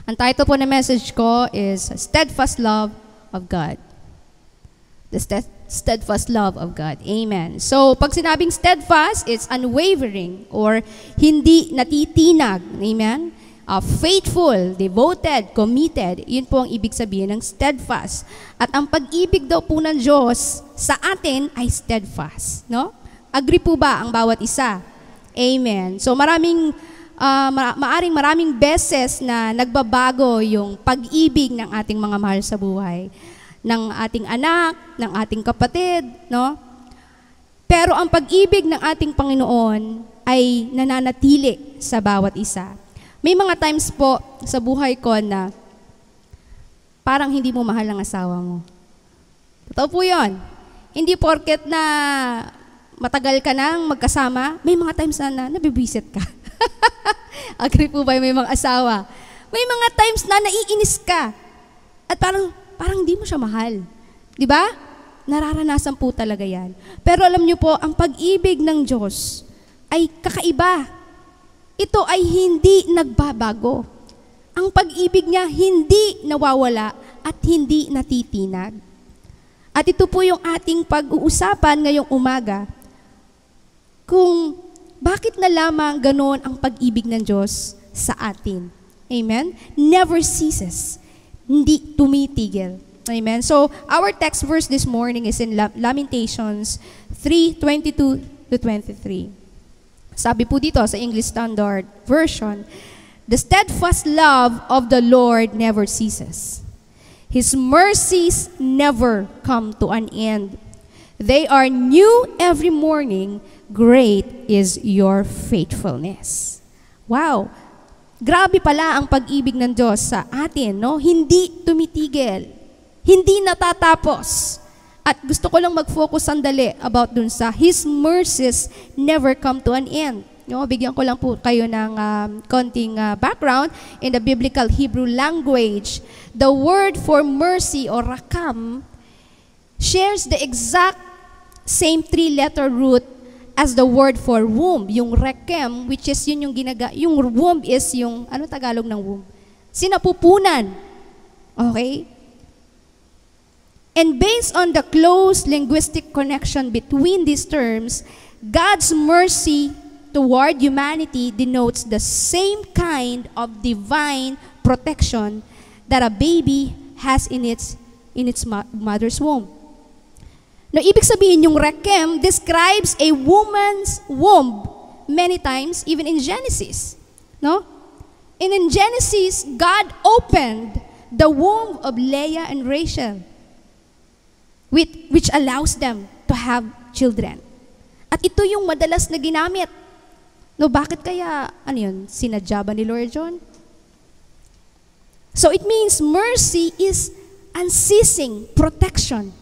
Ang title po ng message ko is Steadfast Love of God. The steadfast love of God. Amen. So, pag sinabing steadfast, it's unwavering or hindi natitinag. Amen? Faithful, devoted, committed. Yun po ang ibig sabihin ng steadfast. At ang pag-ibig daw po ng Diyos sa atin ay steadfast. No? Agree po ba ang bawat isa? Amen. So, maraming beses na nagbabago yung pag-ibig ng ating mga mahal sa buhay. Ng ating anak, ng ating kapatid, no? Pero ang pag-ibig ng ating Panginoon ay nananatili sa bawat isa. May mga times po sa buhay ko na parang hindi mo mahal ang asawa mo. Totoo po yun. Hindi porket na matagal ka nang magkasama, may mga times na nabibisit ka. Agree po ba may mga asawa? May mga times na naiinis ka. At parang hindi mo siya mahal. Di ba? Nararanasan po talaga yan. Pero alam niyo po, ang pag-ibig ng Diyos ay kakaiba. Ito ay hindi nagbabago. Ang pag-ibig niya hindi nawawala at hindi natitinag. At ito po yung ating pag-uusapan ngayong umaga. Kung bakit na lamang ganon ang pag-ibig ng Diyos sa atin. Amen? Never ceases. Hindi tumitigil. Amen? So, our text verse this morning is in Lamentations 3:22-23. Sabi po dito sa English Standard Version, "The steadfast love of the Lord never ceases. His mercies never come to an end. They are new every morning. Great is your faithfulness." Wow! Grabe pala ang pag-ibig ng Diyos sa atin, no? Hindi tumitigil. Hindi natatapos. At gusto ko lang mag-focus sandali about dun sa His mercies never come to an end. No? Bigyan ko lang po kayo ng konting background in the biblical Hebrew language. The word for mercy or rakam shares the exact same three-letter root as the word for womb, yung rekem, which is yun yung womb is yung, ano Tagalog ng womb? Sinapupunan. Okay? And based on the close linguistic connection between these terms, God's mercy toward humanity denotes the same kind of divine protection that a baby has in its mother's womb. No, ibig sabihin, yung rekem describes a woman's womb many times, even in Genesis. No? And in Genesis, God opened the womb of Leah and Rachel, which allows them to have children. At ito yung madalas na ginamit. No, bakit kaya, sinadya ba ni Lord John? So it means mercy is unceasing protection.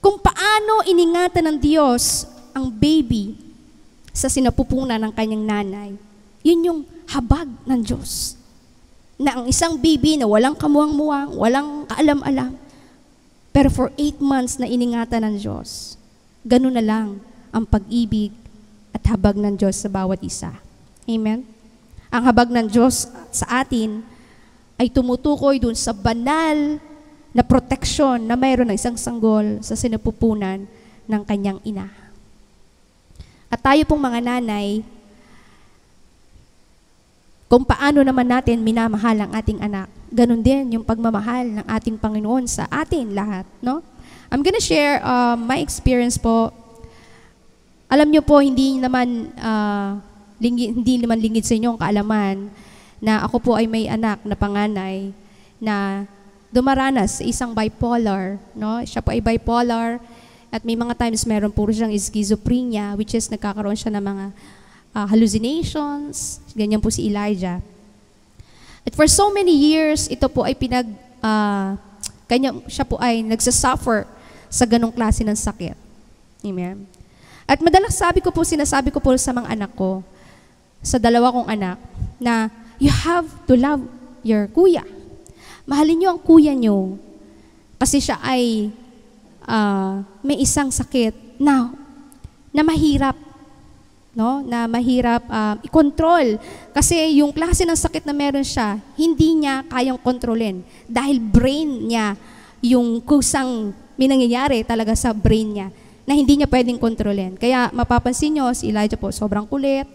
Kung paano iningatan ng Diyos ang baby sa sinapupunan ng kanyang nanay, yun yung habag ng Diyos. Na ang isang baby na walang kamuwang-muwang, walang kaalam-alam, pero for 8 months na iningatan ng Diyos, ganun na lang ang pag-ibig at habag ng Diyos sa bawat isa. Amen? Ang habag ng Diyos sa atin ay tumutukoy dun sa banal na proteksyon na mayroon ng isang sanggol sa sinapupunan ng kanyang ina. At tayo pong mga nanay, kung paano naman natin minamahal ang ating anak, ganun din yung pagmamahal ng ating Panginoon sa atin lahat, no? I'm gonna share my experience po. Alam niyo po, hindi naman lingid sa inyo ang kaalaman na ako po ay may anak na panganay na dumaranas sa isang bipolar, no? Siya po ay bipolar at may mga times meron po siyang schizophrenia, which is nagkakaroon siya ng mga hallucinations. Ganyan po si Elijah. At for so many years, ito po ay siya po ay nagsasuffer sa ganong klase ng sakit. Amen. At madalas sinasabi ko po sa mga anak ko, sa dalawa kong anak, na you have to love your kuya. Mahalin niyo ang kuya niyo kasi siya ay may isang sakit na mahirap no, na mahirap i-control. Kasi yung klase ng sakit na meron siya, hindi niya kayang kontrolin. Dahil brain niya, yung kusang may nangyayari talaga sa brain niya, na hindi niya pwedeng kontrolin. Kaya mapapansin nyo, si Elijah po, sobrang kulit.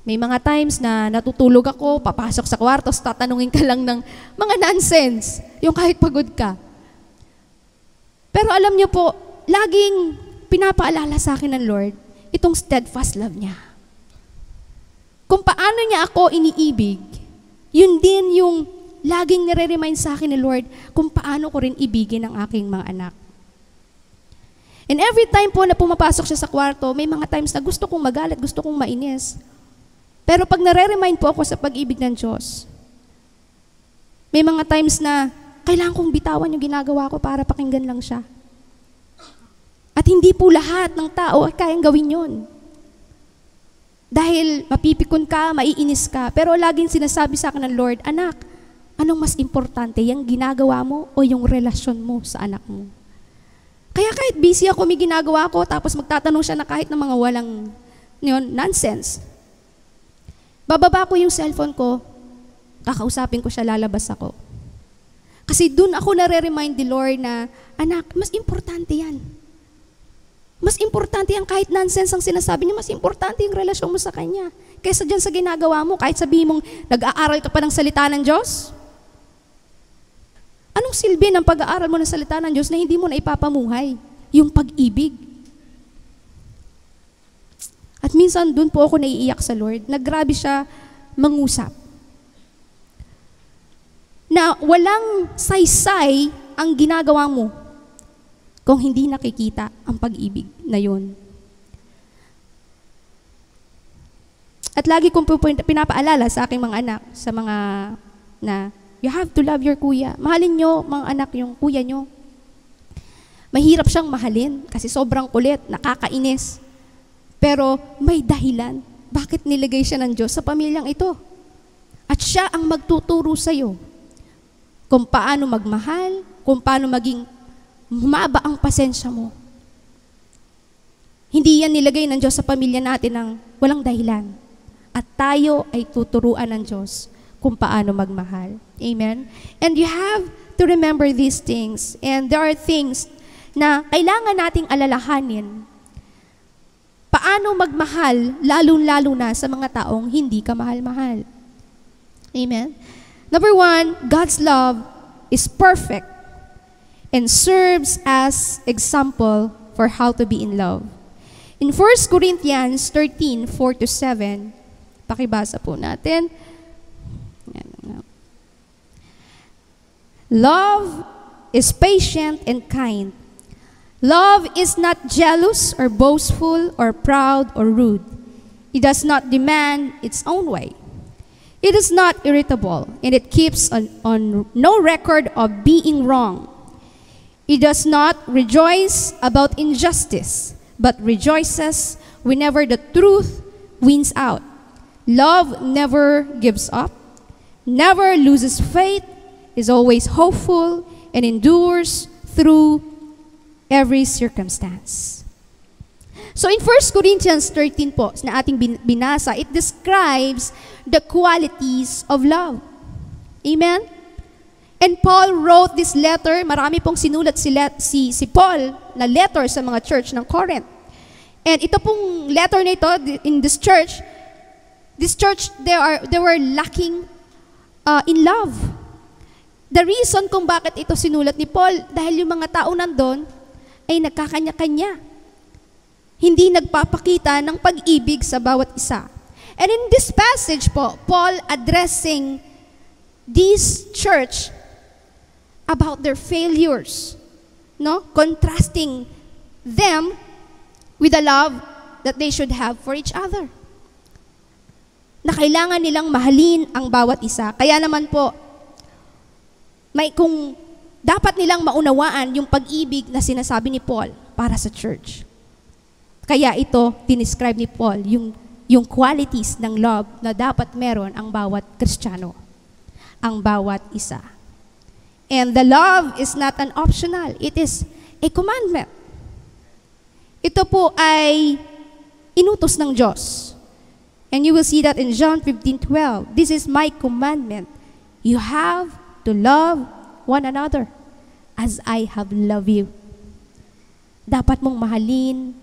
May mga times na natutulog ako, papasok sa kwarto, tatanungin ka lang ng mga nonsense, yung kahit pagod ka. Pero alam niyo po, laging pinapaalala sa akin ng Lord, itong steadfast love niya. Kung paano niya ako iniibig, yun din yung laging nire-remind sa akin ni Lord kung paano ko rin ibigin ang aking mga anak. And every time po na pumapasok siya sa kwarto, may mga times na gusto kong magalit, gusto kong mainis. Pero pag nare-remind po ako sa pag-ibig ng Diyos, may mga times na kailangan kong bitawan yung ginagawa ko para pakinggan lang siya. At hindi po lahat ng tao ay kayang gawin yun. Dahil mapipikon ka, maiinis ka, pero laging sinasabi sa akin ng Lord, anak, anong mas importante, yung ginagawa mo o yung relasyon mo sa anak mo? Kaya kahit busy ako, may ginagawa ko, tapos magtatanong siya na kahit ng mga walang nonsense. Bababa ko yung cellphone ko, kakausapin ko siya, lalabas ako. Kasi dun ako nare-remind the Lord na, anak, mas importante yan. Mas importante yan kahit nonsense ang sinasabi niya, mas importante yung relasyon mo sa Kanya. Kaysa dyan sa ginagawa mo, kahit sabihin mong nag-aaral ka pa ng salita ng Diyos. Anong silbi ng pag-aaral mo ng salita ng Diyos na hindi mo na ipapamuhay? Yung pag-ibig. At minsan dun po ako naiiyak sa Lord, na grabe siya mangusap. Na walang saysay ang ginagawa mo kung hindi nakikita ang pag-ibig na yun. At lagi kong pinapaalala sa aking mga anak, sa mga na, you have to love your kuya. Mahalin nyo, mga anak, yung kuya nyo. Mahirap siyang mahalin kasi sobrang kulit, nakakainis. Pero may dahilan. Bakit nilagay siya ng Diyos sa pamilyang ito? At siya ang magtuturo sa'yo kung paano magmahal, kung paano maging humaba ang pasensya mo. Hindi yan nilagay ng Diyos sa pamilya natin ng walang dahilan. At tayo ay tuturuan ng Diyos kung paano magmahal. Amen? And you have to remember these things. And there are things na kailangan nating alalahanin. Paano magmahal, lalo-lalo na sa mga taong hindi ka mahal-mahal. Amen? Number 1, God's love is perfect and serves as example for how to be in love. In 1 Corinthians 13:4-7, pakibasa po natin. Love is patient and kind. Love is not jealous or boastful or proud or rude. It does not demand its own way. It is not irritable, and it keeps on no record of being wrong. It does not rejoice about injustice, but rejoices whenever the truth wins out. Love never gives up, never loses faith, is always hopeful, and endures through every circumstance. So in 1 Corinthians 13 po, na ating binasa, it describes the qualities of love. Amen? And Paul wrote this letter, marami pong sinulat si Paul na letter sa mga church ng Corinth. And ito pong letter na ito, in this church, they were lacking in love. The reason kung bakit ito sinulat ni Paul, dahil yung mga tao nandun ay nagkakanya-kanya. Hindi nagpapakita ng pag-ibig sa bawat isa. And in this passage po, Paul addressing this church about their failures, no? Contrasting them with the love that they should have for each other. Na kailangan nilang mahalin ang bawat isa. Kaya naman po, kung dapat nilang maunawaan yung pag-ibig na sinasabi ni Paul para sa church. Kaya ito, dinescribe ni Paul, yung qualities ng love na dapat meron ang bawat Kristiyano, ang bawat isa. And the love is not an optional, it is a commandment. Ito po ay inutos ng Diyos. And you will see that in John 15:12. This is my commandment. You have to love one another as I have loved you. Dapat mong mahalin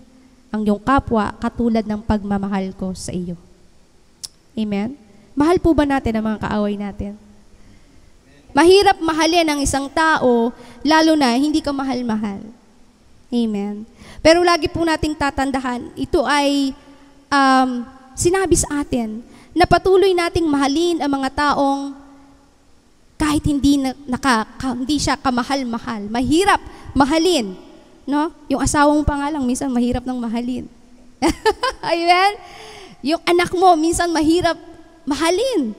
ang iyong kapwa katulad ng pagmamahal ko sa iyo. Amen? Mahal po ba natin ang mga kaaway natin? Mahirap mahalin ang isang tao, lalo na hindi ka mahal-mahal. Amen. Pero lagi po nating tatandahan, ito ay sinabi sa atin na patuloy nating mahalin ang mga taong kahit hindi siya kamahal-mahal. Mahirap mahalin. No? Yung asawa mo pa nga lang, minsan mahirap nang mahalin. Amen? Yung anak mo, minsan mahirap mahalin.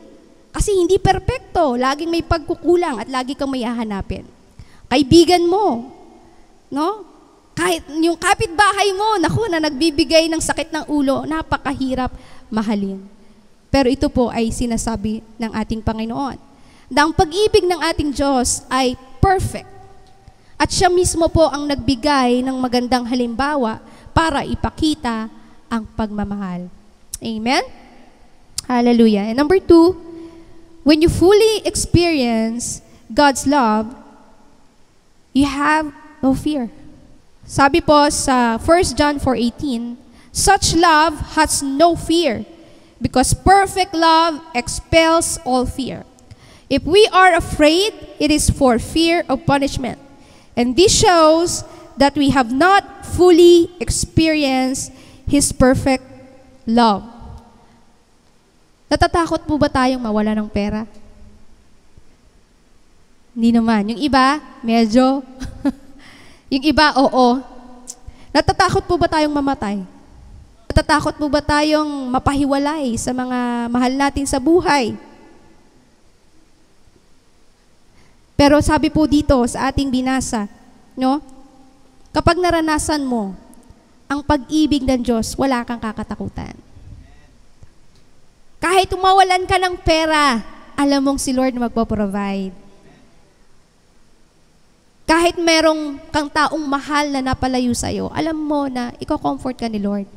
Kasi hindi perpekto, laging may pagkukulang at lagi kang may hahanapin. Kaibigan mo, no? Kahit yung kapitbahay mo, naku, na nagbibigay ng sakit ng ulo, napakahirap mahalin. Pero ito po ay sinasabi ng ating Panginoon. Na ang pag-ibig ng ating Diyos ay perfect. At siya mismo po ang nagbigay ng magandang halimbawa para ipakita ang pagmamahal. Amen? Hallelujah. And number 2, when you fully experience God's love, you have no fear. Sabi po sa 1 John 4:18, such love has no fear, because perfect love expels all fear. If we are afraid, it is for fear of punishment. And this shows that we have not fully experienced His perfect love. Natatakot po ba tayong mawala ng pera? Hindi naman. Yung iba, medyo. Yung iba, oo. Natatakot po ba tayong mamatay? Natatakot po ba tayong mapahiwalay sa mga mahal natin sa buhay? Pero sabi po dito sa ating binasa, no? Kapag naranasan mo ang pag-ibig ng Diyos, wala kang kakatakutan. Kahit umawalan ka ng pera, alam mong si Lord na magpo-provide. Kahit merong kang taong mahal na napalayo sa'yo, alam mo na iko-comfort ka ni Lord.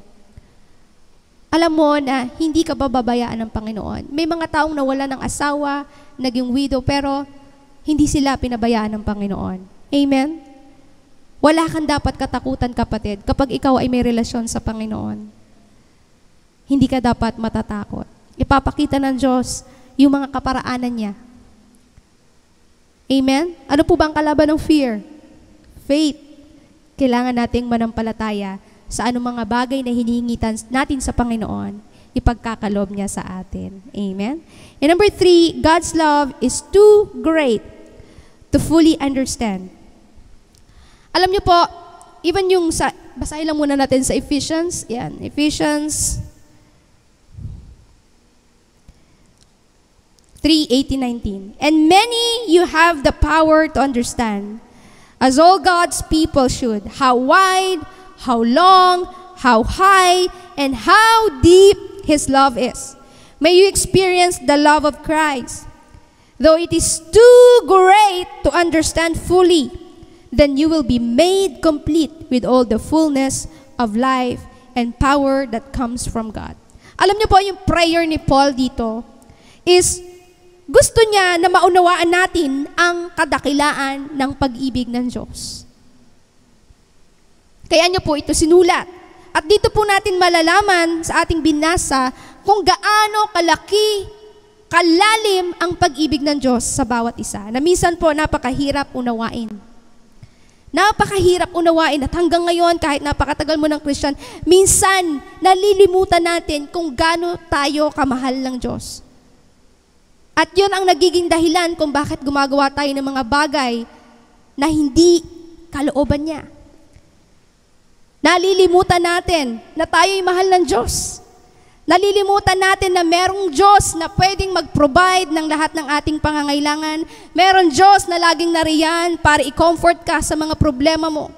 Alam mo na hindi ka bababayaan ng Panginoon. May mga taong nawala ng asawa, naging widow, pero hindi sila pinabayaan ng Panginoon. Amen? Wala kang dapat katakutan, kapatid, kapag ikaw ay may relasyon sa Panginoon. Hindi ka dapat matatakot. Ipapakita ng Diyos yung mga kaparaanan niya. Amen? Ano po ba ang kalaban ng fear? Faith. Kailangan nating manampalataya sa anumang mga bagay na hinihingi natin sa Panginoon, ipagkakalob niya sa atin. Amen? And number 3, God's love is too great to fully understand. Alam niyo po, even yung basahin lang muna natin sa Ephesians. Yan, Ephesians 3:18-19. And many you have the power to understand, as all God's people should, how wide, how long, how high, and how deep His love is. May you experience the love of Christ. Though it is too great to understand fully, then you will be made complete with all the fullness of life and power that comes from God. Alam niyo po, yung prayer ni Paul dito is gusto niya na maunawaan natin ang kadakilaan ng pag-ibig ng Diyos. Kaya niyo po ito sinulat. At dito po natin malalaman sa ating binasa kung gaano kalaki, kalalim ang pag-ibig ng Diyos sa bawat isa. Na minsan po napakahirap unawain. Napakahirap unawain at hanggang ngayon kahit napakatagal mo ng Christian, minsan nalilimutan natin kung gaano tayo kamahal ng Diyos. At yun ang nagiging dahilan kung bakit gumagawa tayo ng mga bagay na hindi kalooban niya. Nalilimutan natin na tayo'y mahal ng Diyos. Nalilimutan natin na merong Diyos na pwedeng mag-provide ng lahat ng ating pangangailangan. Merong Diyos na laging nariyan para i-comfort ka sa mga problema mo.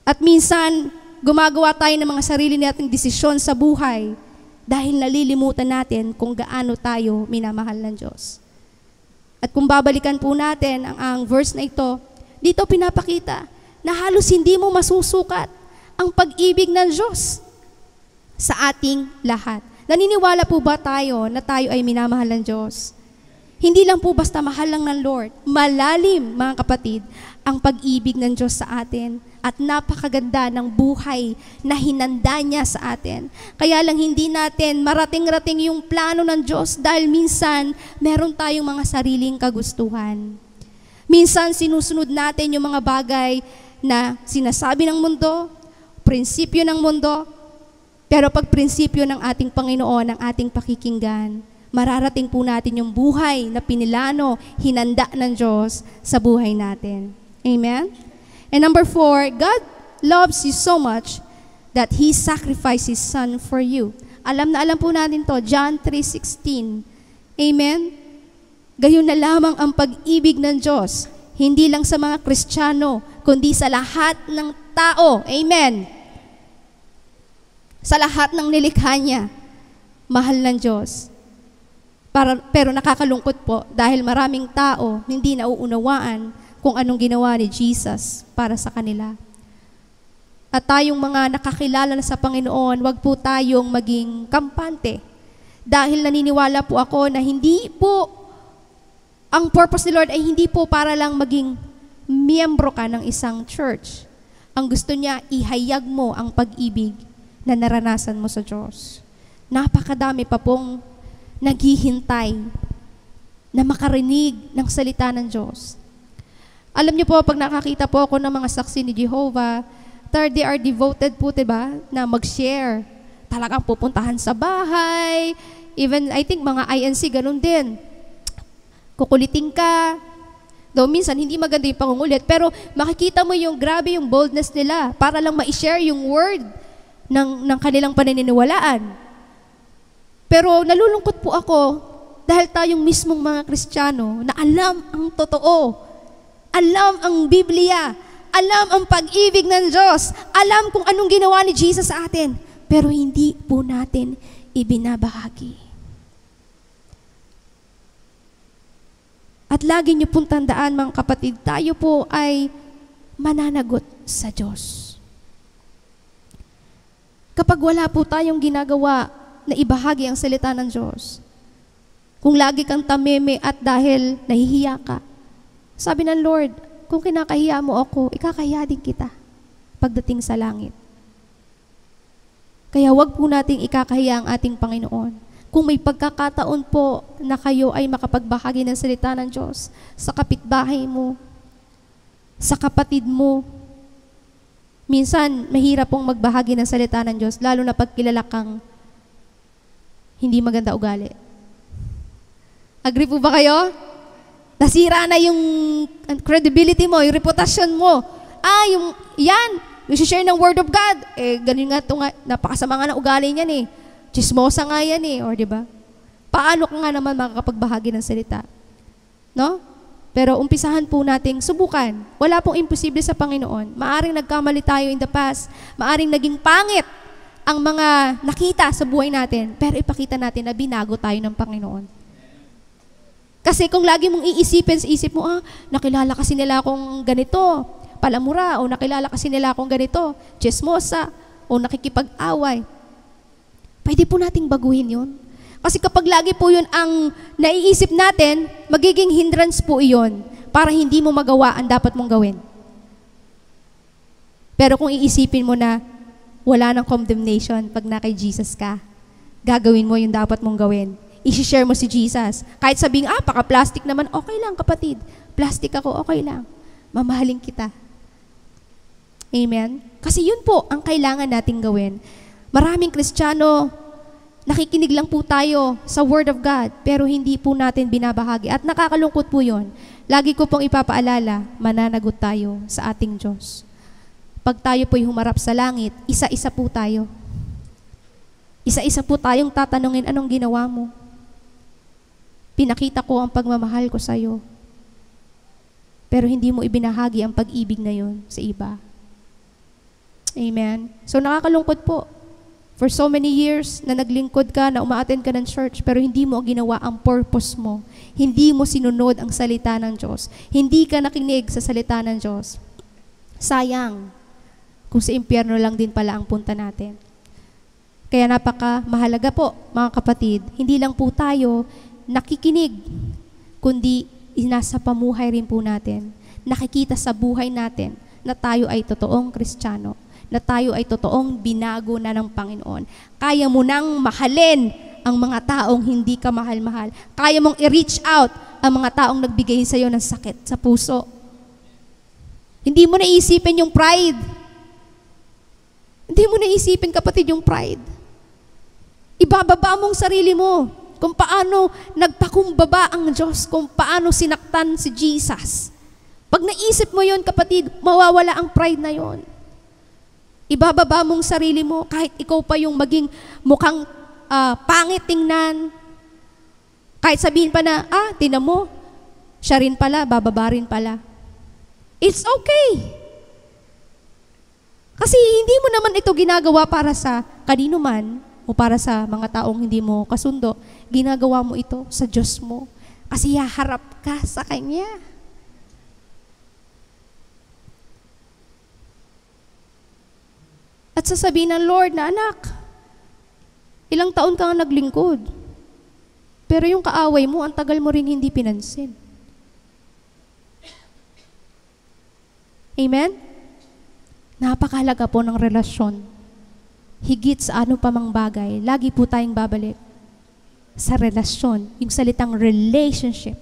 At minsan, gumagawa tayo ng mga sarili nating desisyon sa buhay dahil nalilimutan natin kung gaano tayo minamahal ng Diyos. At kung babalikan po natin ang verse na ito, dito pinapakita na halos hindi mo masusukat ang pag-ibig ng Diyos. sa ating lahat. Naniniwala po ba tayo na tayo ay minamahal ng Diyos? Hindi lang po basta mahal lang ng Lord. Malalim, mga kapatid, ang pag-ibig ng Diyos sa atin at napakaganda ng buhay na hinanda niya sa atin. Kaya lang hindi natin marating-rating yung plano ng Diyos dahil minsan meron tayong mga sariling kagustuhan. Minsan sinusunod natin yung mga bagay na sinasabi ng mundo, prinsipyo ng mundo, pero pag prinsipyo ng ating Panginoon, ng ating pakikinggan, mararating po natin yung buhay na pinilano, hinanda ng Diyos sa buhay natin. Amen? And number 4, God loves you so much that He sacrificed His Son for you. Alam na alam po natin to, John 3:16. Amen? Gayon na lamang ang pag-ibig ng Diyos, hindi lang sa mga Kristiyano, kundi sa lahat ng tao. Amen? Sa lahat ng nilikha niya, mahal ng Diyos. Pero nakakalungkot po dahil maraming tao hindi nauunawaan kung anong ginawa ni Jesus para sa kanila. At tayong mga nakakilala na sa Panginoon, wag po tayong maging kampante. Dahil naniniwala po ako na hindi po, ang purpose ni Lord ay hindi po para lang maging miyembro ka ng isang church. Ang gusto niya, ihayag mo ang pag-ibig na naranasan mo sa Diyos. Napakadami pa pong naghihintay na makarinig ng salita ng Diyos. Alam niyo po, pag nakakita po ako ng mga saksi ni Jehovah, they are devoted po, diba, na mag-share. Talagang pupuntahan sa bahay. Even, I think, mga INC, ganun din. Kukulitin ka. Though minsan, hindi maganda yung pangungulit, pero makikita mo yung grabe yung boldness nila para lang ma-share yung word ng kanilang paniniwalaan. Pero nalulungkot po ako dahil tayong mismong mga Kristiyano na alam ang totoo, alam ang Biblia, alam ang pag-ibig ng Diyos, alam kung anong ginawa ni Jesus sa atin, pero hindi po natin ibinabahagi. At lagi niyo pong tandaan, mga kapatid, tayo po ay mananagot sa Diyos. Kapag wala po tayong ginagawa na ibahagi ang salita ng Diyos, kung lagi kang tameme at dahil nahihiya ka, sabi ng Lord, kung kinakahiya mo ako, ikakahiya din kita pagdating sa langit. Kaya wag po nating ikakahiya ang ating Panginoon. Kung may pagkakataon po na kayo ay makapagbahagi ng salita ng Diyos sa kapitbahay mo, sa kapatid mo, minsan mahirap pong magbahagi ng salita ng Diyos, lalo na pag kilala kang hindi maganda ugali. Agree po ba kayo? Nasira na yung credibility mo, yung reputasyon mo. Yung share ng Word of God. Ganun nga ito nga, napakasama nga ng ugali niyan eh. Chismosa nga yan eh, or diba? Paano ka nga naman makakapagbahagi ng salita? No? Pero umpisahan po nating subukan. Wala pong imposible sa Panginoon. Maaring nagkamali tayo in the past. Maaring naging pangit ang mga nakita sa buhay natin, pero ipakita natin na binago tayo ng Panginoon. Kasi kung lagi mong iisipin sa isip mo, nakilala kasi nila akong ganito, palamura, o nakilala kasi nila akong ganito, chismosa, o nakikipag-away, pwede po nating baguhin yun. Kasi kapag lagi po yun ang naiisip natin, magiging hindrance po iyon para hindi mo magawa ang dapat mong gawin. Pero kung iisipin mo na wala ng condemnation pag na kay Jesus ka, gagawin mo yung dapat mong gawin. I-share mo si Jesus. Kahit sabing, paka-plastic naman, okay lang kapatid. Plastic ako, okay lang. Mamahalin kita. Amen? Kasi yun po ang kailangan nating gawin. Maraming Kristiyano, nakikinig lang po tayo sa Word of God, pero hindi po natin binabahagi. At nakakalungkot po yun. Lagi ko pong ipapaalala, mananagot tayo sa ating Diyos. Pag tayo po'y humarap sa langit, isa-isa po tayo. Isa-isa po tayong tatanungin, anong ginawa mo? Pinakita ko ang pagmamahal ko sa iyo. Pero hindi mo ibinahagi ang pag-ibig na yun sa iba. Amen? So nakakalungkot po. For so many years na naglingkod ka, na umaattend ka ng church, pero hindi mo ginawa ang purpose mo. Hindi mo sinunod ang salita ng Diyos. Hindi ka nakinig sa salita ng Diyos. Sayang. Kung sa impyerno lang din pala ang punta natin. Kaya napaka-mahalaga po, mga kapatid, hindi lang po tayo nakikinig, kundi nasa pamuhay rin po natin. Nakikita sa buhay natin na tayo ay totoong Kristiyano, na tayo ay totoong binago na ng Panginoon. Kaya mo nang mahalin ang mga taong hindi ka mahal-mahal. Kaya mong i-reach out ang mga taong nagbigay sa iyo ng sakit sa puso. Hindi mo naisipin yung pride. Hindi mo naisipin, kapatid, yung pride. Ibababa mong sarili mo kung paano nagpakumbaba ang Diyos, kung paano sinaktan si Jesus. Pag naisip mo yon, kapatid, mawawala ang pride na yon. Ibababa mong sarili mo kahit ikaw pa yung maging mukhang pangit tingnan. Kahit sabihin pa na, tingnan mo, siya rin pala, bababa rin pala. It's okay. Kasi hindi mo naman ito ginagawa para sa kanino man o para sa mga taong hindi mo kasundo. Ginagawa mo ito sa Diyos mo. Kasi haharap ka sa Kanya. At sasabihin ng Lord na, anak, ilang taon ka nga naglingkod. Pero yung kaaway mo, ang tagal mo rin hindi pinansin. Amen? Napakahalaga po ng relasyon. Higit sa ano pa mang bagay, lagi po tayong babalik sa relasyon, yung salitang relationship.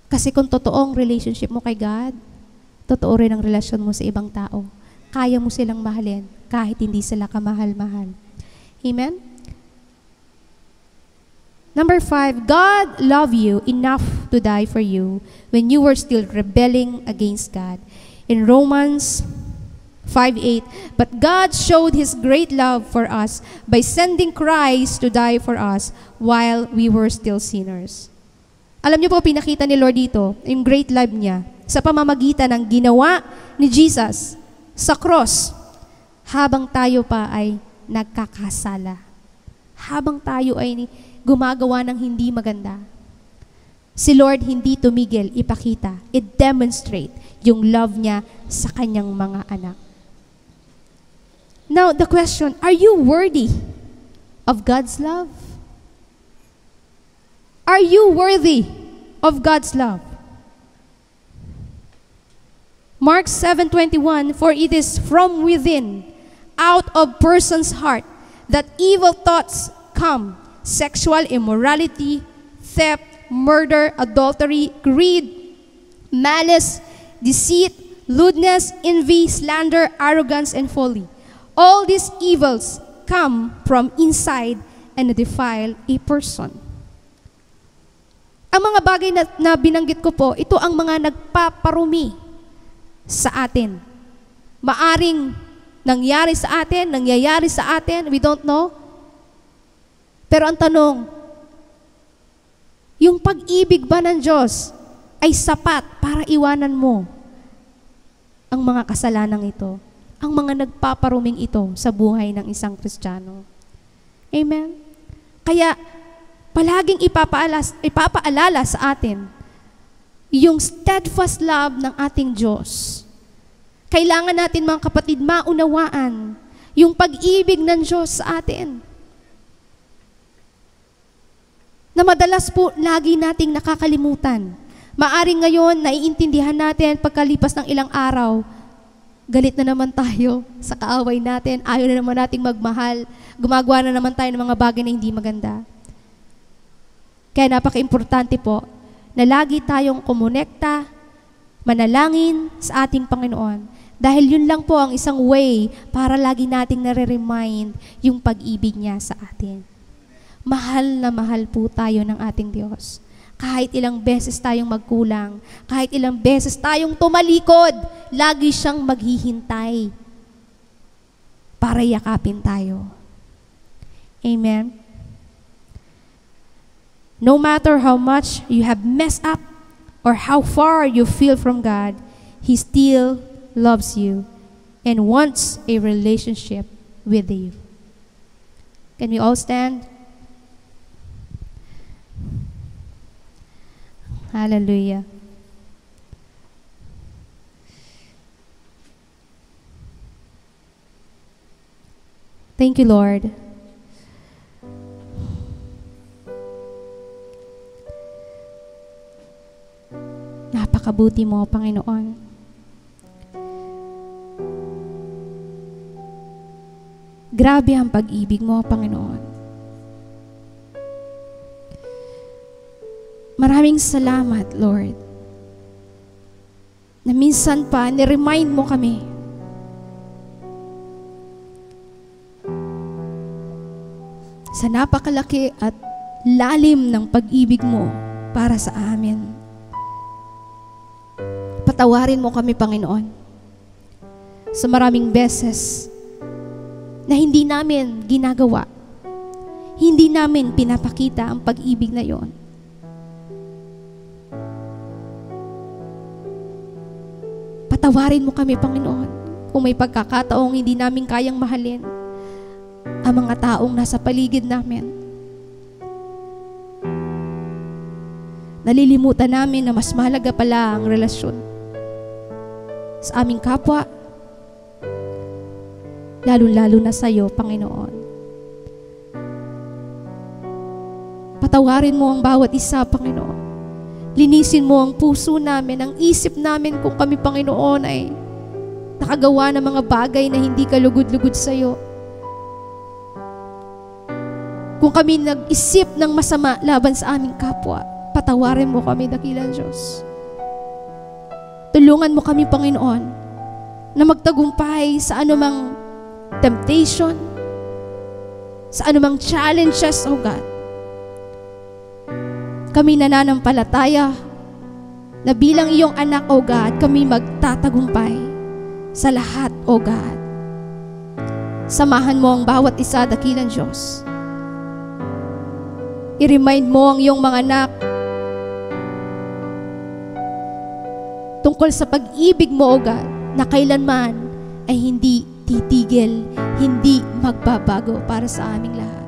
Kasi kung totoong relationship mo kay God, totoo rin ang relasyon mo sa ibang tao. Kaya mo silang mahalin kahit hindi sila kamahal-mahal. Amen? Number 5, God loved you enough to die for you when you were still rebelling against God. In Romans 5:8, but God showed His great love for us by sending Christ to die for us while we were still sinners. Alam niyo po, pinakita ni Lord dito, yung great love niya, sa pamamagitan ng ginawa ni Jesus sa cross, habang tayo pa ay nagkakasala. Habang tayo ay gumagawa ng hindi maganda. Si Lord hindi tumigil ipakita, i-demonstrate yung love niya sa kanyang mga anak. Now, the question, are you worthy of God's love? Are you worthy of God's love? Mark 7:21, for it is from within, out of person's heart, that evil thoughts come, sexual immorality, theft, murder, adultery, greed, malice, deceit, lewdness, envy, slander, arrogance, and folly. All these evils come from inside and defile a person. Ang mga bagay na binanggit ko po, ito ang mga nagpaparumi sa atin. Maaring nangyayari sa atin, we don't know. Pero ang tanong, yung pag-ibig ba ng Diyos ay sapat para iwanan mo ang mga kasalanang ito, ang mga nagpaparuming ito sa buhay ng isang Kristiyano? Amen? Kaya, palaging ipapaalala sa atin yung steadfast love ng ating Diyos. Kailangan natin, mga kapatid, maunawaan yung pag-ibig ng Diyos sa atin. Na madalas po lagi nating nakakalimutan. Maaring ngayon, naiintindihan natin pagkalipas ng ilang araw, galit na naman tayo sa kaaway natin, ayaw na naman nating magmahal, gumagawa na naman tayo ng mga bagay na hindi maganda. Kaya napaka-importante po na lagi tayong kumonekta, manalangin sa ating Panginoon. Dahil yun lang po ang isang way para lagi nating nare-remind yung pag-ibig niya sa atin. Mahal na mahal po tayo ng ating Diyos. Kahit ilang beses tayong magkulang, kahit ilang beses tayong tumalikod, lagi siyang maghihintay para yakapin tayo. Amen? No matter how much you have messed up or how far you feel from God, He still loves you and wants a relationship with you. Can we all stand? Hallelujah. Thank you, Lord. Napakabuti mo, Panginoon. Grabe ang pag-ibig mo, Panginoon. Maraming salamat, Lord, na minsan pa ni-remind mo kami sa napakalaki at lalim ng pag-ibig mo para sa amin. Patawarin mo kami, Panginoon, sa maraming beses na hindi namin ginagawa, hindi namin pinapakita ang pag-ibig na yon. Patawarin mo kami, Panginoon, kung may pagkakataong hindi namin kayang mahalin ang mga taong nasa paligid namin. Nalilimutan namin na mas mahalaga pala ang relasyon sa aming kapwa, lalo-lalo na sa iyo, Panginoon. Patawarin mo ang bawat isa, Panginoon. Linisin mo ang puso namin, ang isip namin kung kami, Panginoon, ay nakagawa ng mga bagay na hindi kalugod-lugod sa iyo. Kung kami nag-isip ng masama laban sa aming kapwa, patawarin mo kami, dakilang Diyos. Tulungan mo kami, Panginoon, na magtagumpay sa anumang temptation, sa anumang challenges, O God. Kami nananampalataya na bilang iyong anak, O God, kami magtatagumpay sa lahat, O God. Samahan mo ang bawat isa, dakilang Diyos. I-remind mo ang iyong mga anak tungkol sa pag-ibig mo, O God, na kailanman ay hindi titigil, hindi magbabago para sa aming lahat.